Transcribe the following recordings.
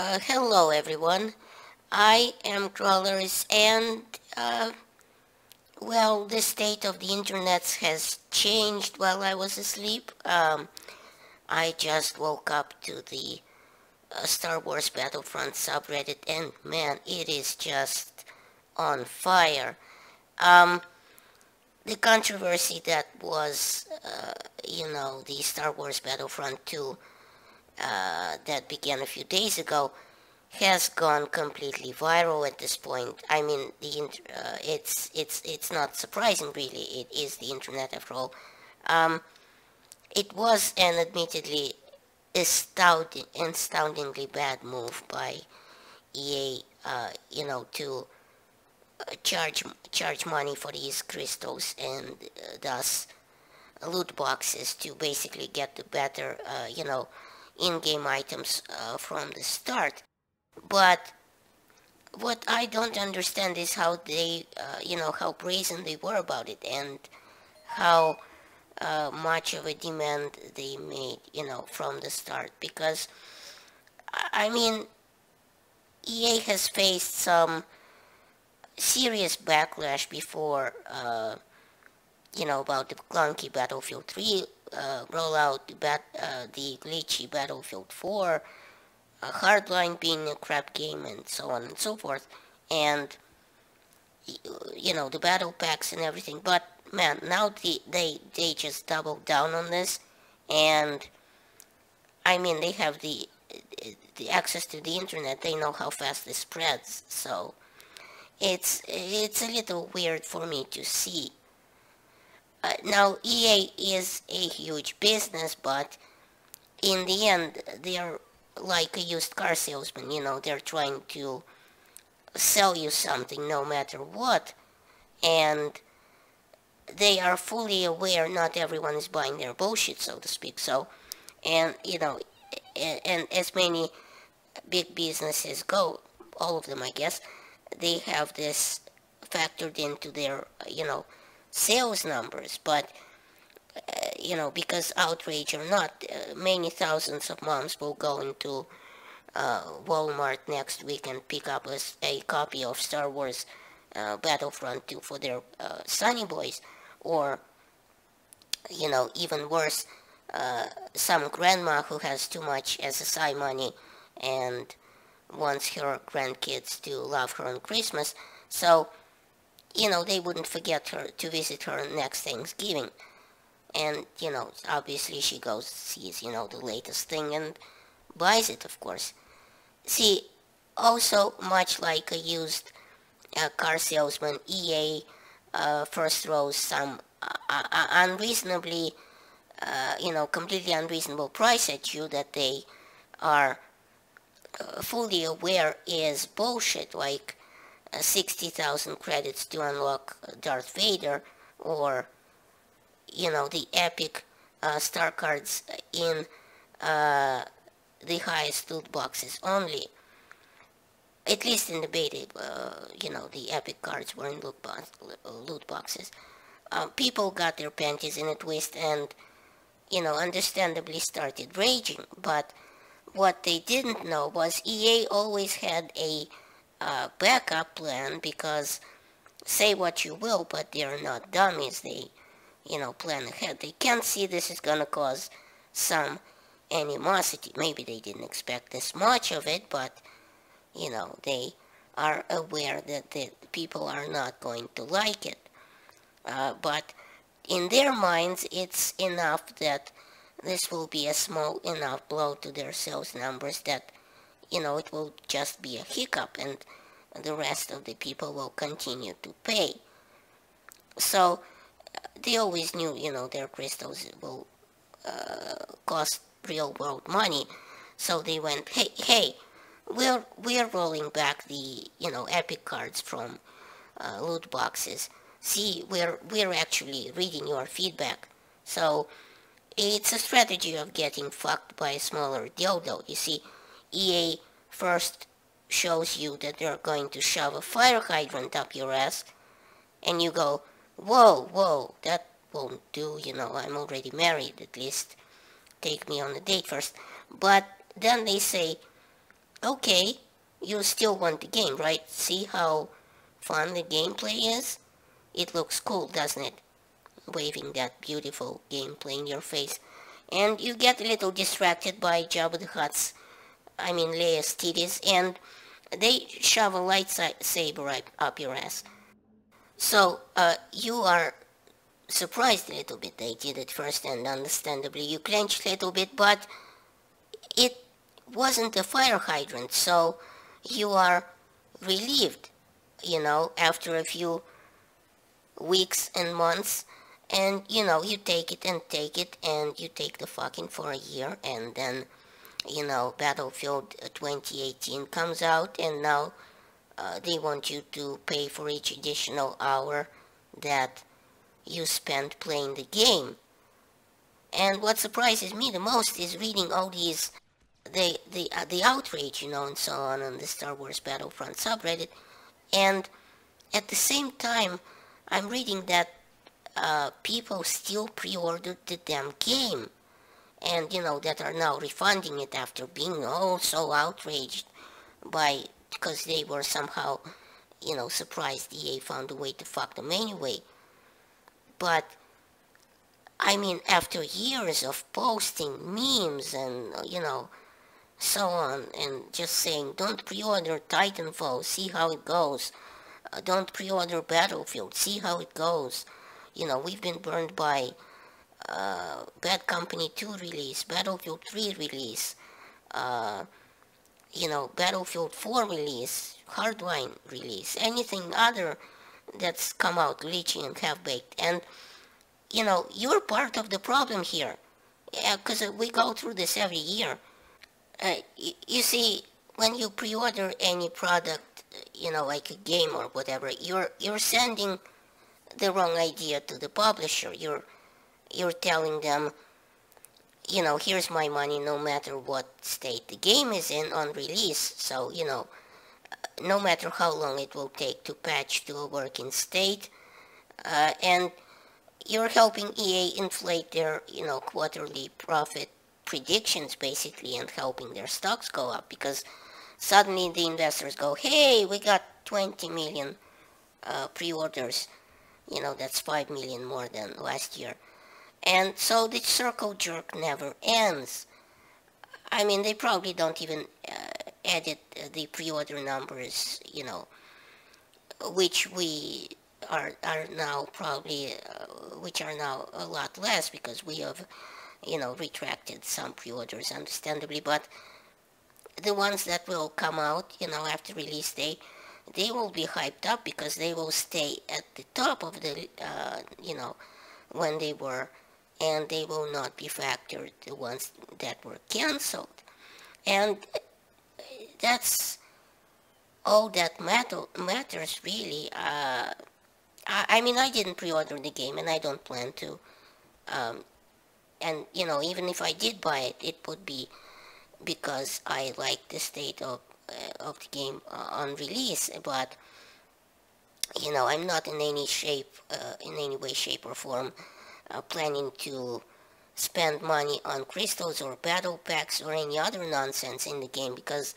Hello everyone. I am Crawlers and well, the state of the internet has changed while I was asleep. I just woke up to the Star Wars Battlefront subreddit and man, it is just on fire. Um, the controversy that was, the Star Wars Battlefront 2 that began a few days ago has gone completely viral at this point. I mean, it's not surprising really. It is the internet after all. Um, it was an admittedly astoundingly bad move by EA. To charge money for these crystals and thus loot boxes to basically get the better, in-game items from the start. But what I don't understand is how they, how brazen they were about it and how much of a demand they made, from the start. Because, I mean, EA has faced some serious backlash before, about the clunky Battlefield 3 rollout, the glitchy Battlefield 4, Hardline being a crap game, and so on and so forth, and the battle packs and everything. But man, now they just doubled down on this, and I mean they have the access to the internet. They know how fast this spreads, so it's a little weird for me to see. Now EA is a huge business, but in the end, they're like a used car salesman, they're trying to sell you something no matter what, and they are fully aware not everyone is buying their bullshit, so to speak. So, and, and as many big businesses go, all of them, I guess, they have this factored into their, sales numbers, but because outrage or not, many thousands of moms will go into Walmart next week and pick up a copy of Star Wars Battlefront 2 for their Sunny Boys, or, even worse, some grandma who has too much SSI money and wants her grandkids to love her on Christmas, so, they wouldn't forget her to visit her next Thanksgiving. And, obviously she goes, sees, the latest thing and buys it, of course. See, also, much like a used car salesman, EA first throws some unreasonably, completely unreasonable price at you that they are fully aware is bullshit, like 60,000 credits to unlock Darth Vader, or the epic Starcards in the highest loot boxes only. At least in the beta, the epic cards were in loot boxes. People got their panties in a twist and, understandably started raging. But what they didn't know was EA always had a backup plan, because say what you will, but they're not dummies. They plan ahead. They can see this is gonna cause some animosity. Maybe they didn't expect this much of it, but, they are aware that the people are not going to like it. But in their minds, it's enough that this will be a small enough blow to their sales numbers that, it will just be a hiccup and the rest of the people will continue to pay. So, they always knew, their crystals will cost real world money. So they went, hey, we're rolling back the, epic cards from loot boxes. See, we're actually reading your feedback. So it's a strategy of getting fucked by a smaller dildo. You see, EA first shows you that they're going to shove a fire hydrant up your ass, and you go, whoa, that won't do, I'm already married, at least take me on a date first. But then they say, Okay, you still want the game, right? See how fun the gameplay is? It looks cool, doesn't it? Waving that beautiful gameplay in your face. And you get a little distracted by Jabba the Hutt's, Leia's titties, and they shove a lightsaber right up your ass. So, you are surprised a little bit they did it first, and understandably you clenched a little bit, but it wasn't a fire hydrant, so you are relieved, after a few weeks and months, and you take it and take it, and you take the fucking for a year, and then Battlefield 2018 comes out, and now they want you to pay for each additional hour that you spent playing the game. And what surprises me the most is reading all these the outrage, and so on the Star Wars Battlefront subreddit, and at the same time, I'm reading that people still pre-ordered the damn game, and that are now refunding it after being so outraged because they were somehow surprised EA found a way to fuck them anyway. But after years of posting memes and so on, and just saying, don't pre-order Titanfall, see how it goes. Don't pre-order Battlefield, see how it goes. We've been burned by Bad Company 2 release, Battlefield 3 release, Battlefield 4 release, Hardline release, anything other that's come out glitchy and half-baked. And, you're part of the problem here. Yeah, because we go through this every year. You see, when you pre-order any product, like a game or whatever, you're sending the wrong idea to the publisher. You're telling them, here's my money no matter what state the game is in on release. So, no matter how long it will take to patch to a working state, and you're helping EA inflate their, quarterly profit predictions basically, and helping their stocks go up, because suddenly the investors go, hey, we got 20 million pre-orders, that's 5 million more than last year. And so the circle jerk never ends. They probably don't even edit the pre-order numbers, which we are now probably, which are now a lot less because we have retracted some pre-orders, understandably, but the ones that will come out, after release day, they will be hyped up because they will stay at the top of the, when they were, and they will not be factored, the ones that were cancelled. And that's all that matters, really. I didn't pre-order the game, and I don't plan to. And even if I did buy it, it would be because I like the state of the game on release. But I'm not in any way, shape, or form planning to spend money on crystals or battle packs or any other nonsense in the game, because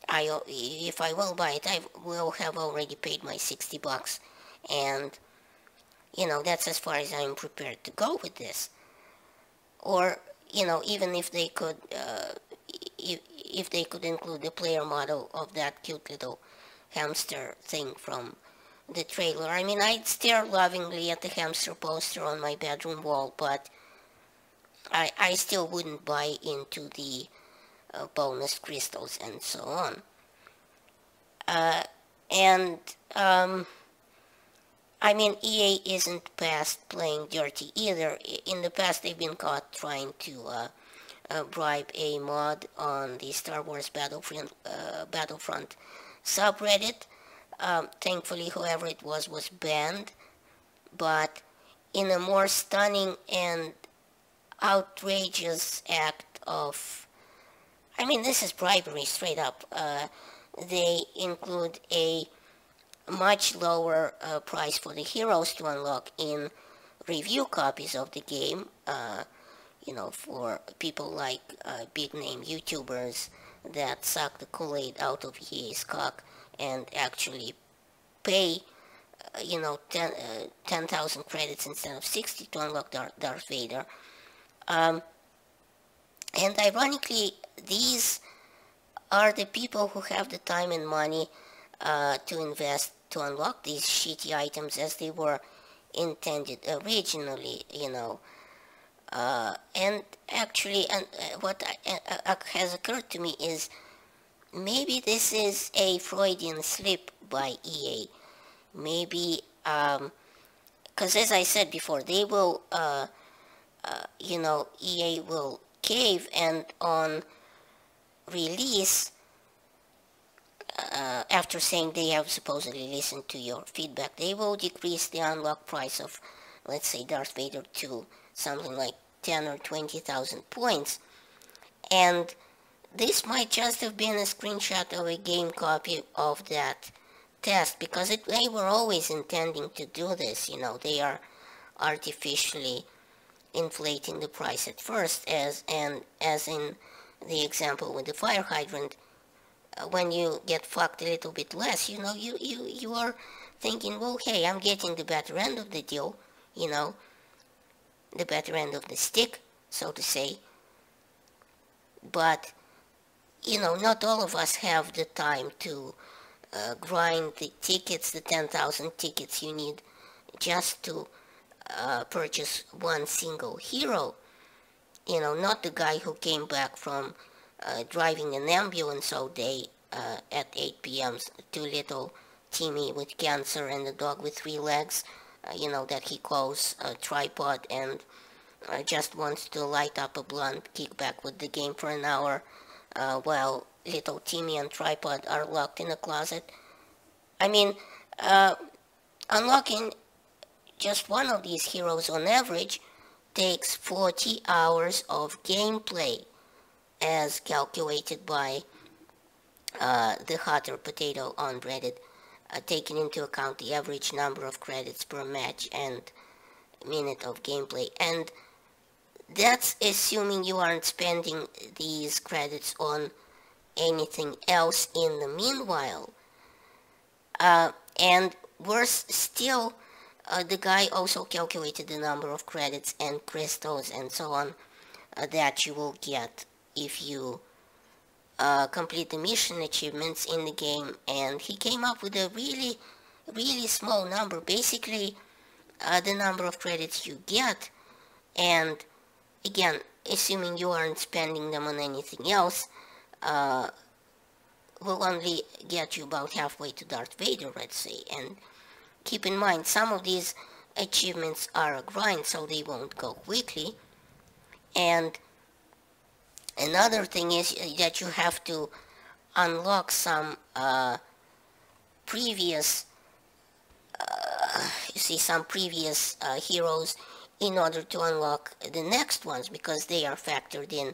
if I will buy it, I will have already paid my $60, and that's as far as I'm prepared to go with this. Or even if they could if they could include the player model of that cute little hamster thing from the trailer. I'd stare lovingly at the hamster poster on my bedroom wall, but I still wouldn't buy into the bonus crystals and so on. EA isn't past playing dirty either. In the past, they've been caught trying to bribe a mod on the Star Wars Battlefront subreddit. Thankfully, whoever it was banned. But in a more stunning and outrageous act of... this is bribery, straight up. They include a much lower price for the heroes to unlock in review copies of the game, for people like big name YouTubers that suck the Kool-Aid out of EA's cock and actually pay, 10,000 credits instead of 60 to unlock Darth Vader. And ironically, these are the people who have the time and money to invest to unlock these shitty items as they were intended originally, and actually, what has occurred to me is maybe this is a Freudian slip by EA. Maybe, because as I said before, they will, EA will cave, and on release, after saying they have supposedly listened to your feedback, they will decrease the unlock price of, let's say, Darth Vader to something like 10 or 20,000 points. And this might just have been a screenshot of a game copy of that test, because they were always intending to do this. They are artificially inflating the price at first, as in the example with the fire hydrant. When you get fucked a little bit less, you are thinking, well, hey, I'm getting the better end of the deal, the better end of the stick, so to say. But, not all of us have the time to grind the tickets, the 10,000 tickets you need just to purchase one single hero. Not the guy who came back from driving an ambulance all day at 8 p.m. to little Timmy with cancer and a dog with 3 legs, that he calls a tripod, and just wants to light up a blunt, kick back with the game for an hour, while little Timmy and tripod are locked in a closet. I mean, unlocking just one of these heroes on average takes 40 hours of gameplay, as calculated by the Hotter Potato on Reddit, taking into account the average number of credits per match and minute of gameplay. And that's assuming you aren't spending these credits on anything else in the meanwhile. And worse still, the guy also calculated the number of credits and crystals and so on that you will get if you complete the mission achievements in the game, and he came up with a really, really small number, basically the number of credits you get, and again, assuming you aren't spending them on anything else, will only get you about halfway to Darth Vader, let's say. And keep in mind, some of these achievements are a grind, so they won't go quickly. And another thing is that you have to unlock some previous heroes in order to unlock the next ones, because they are factored in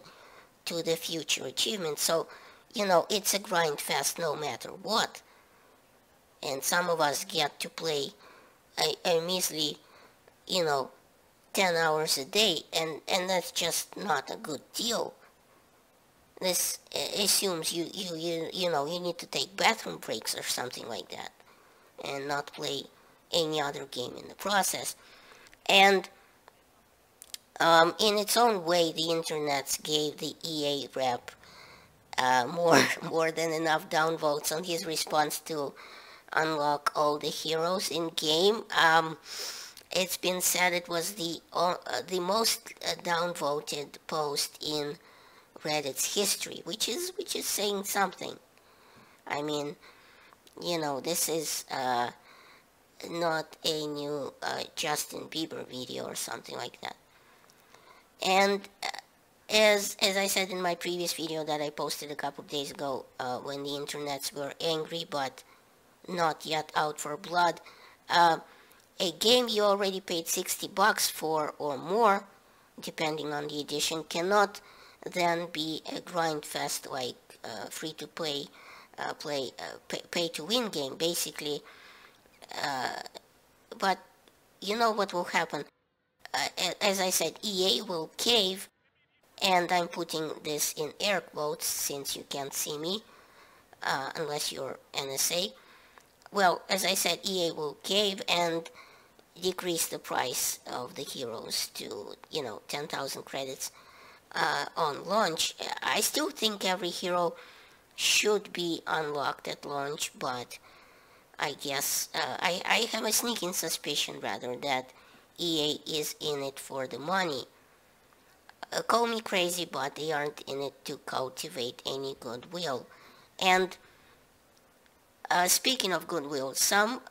to the future achievements. So, it's a grind fest no matter what. And some of us get to play a measly, 10 hours a day, and that's just not a good deal. This assumes you need to take bathroom breaks or something like that, and not play any other game in the process. And in its own way, the internet gave the EA rep more than enough downvotes on his response to unlock all the heroes in game. It's been said it was the most downvoted post in Reddit's history, which is saying something. I mean, this is not a new Justin Bieber video or something like that. And as I said in my previous video that I posted a couple of days ago, when the internets were angry but not yet out for blood, a game you already paid $60 for or more, depending on the edition, cannot then be a grind fest like free-to-play, pay-to-win game, basically. But you know what will happen. As I said, EA will cave and I'm putting this in air quotes since you can't see me, unless you're NSA. Well, as I said, EA will cave and decrease the price of the heroes to, 10,000 credits on launch. I still think every hero should be unlocked at launch, but I guess I have a sneaking suspicion rather that EA is in it for the money. Call me crazy, but they aren't in it to cultivate any goodwill. And speaking of goodwill, some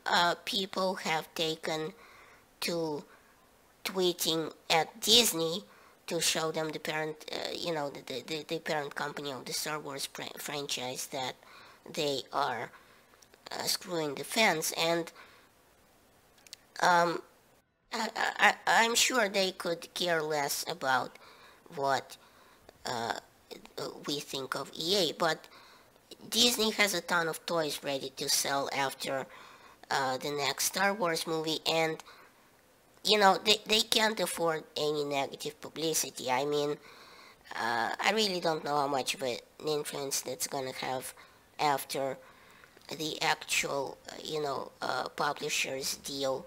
people have taken to tweeting at Disney to show them the parent, the parent company of the Star Wars franchise, that they are screwing the fans. And I'm sure they could care less about what we think of EA, but Disney has a ton of toys ready to sell after the next Star Wars movie, and they can't afford any negative publicity. I mean, I really don't know how much of an influence that's gonna have after the actual, publisher's deal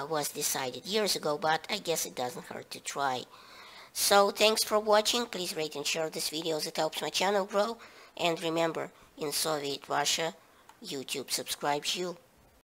was decided years ago, but I guess it doesn't hurt to try. So thanks for watching. Please rate and share this video as it helps my channel grow. And remember, in Soviet Russia, YouTube subscribes you.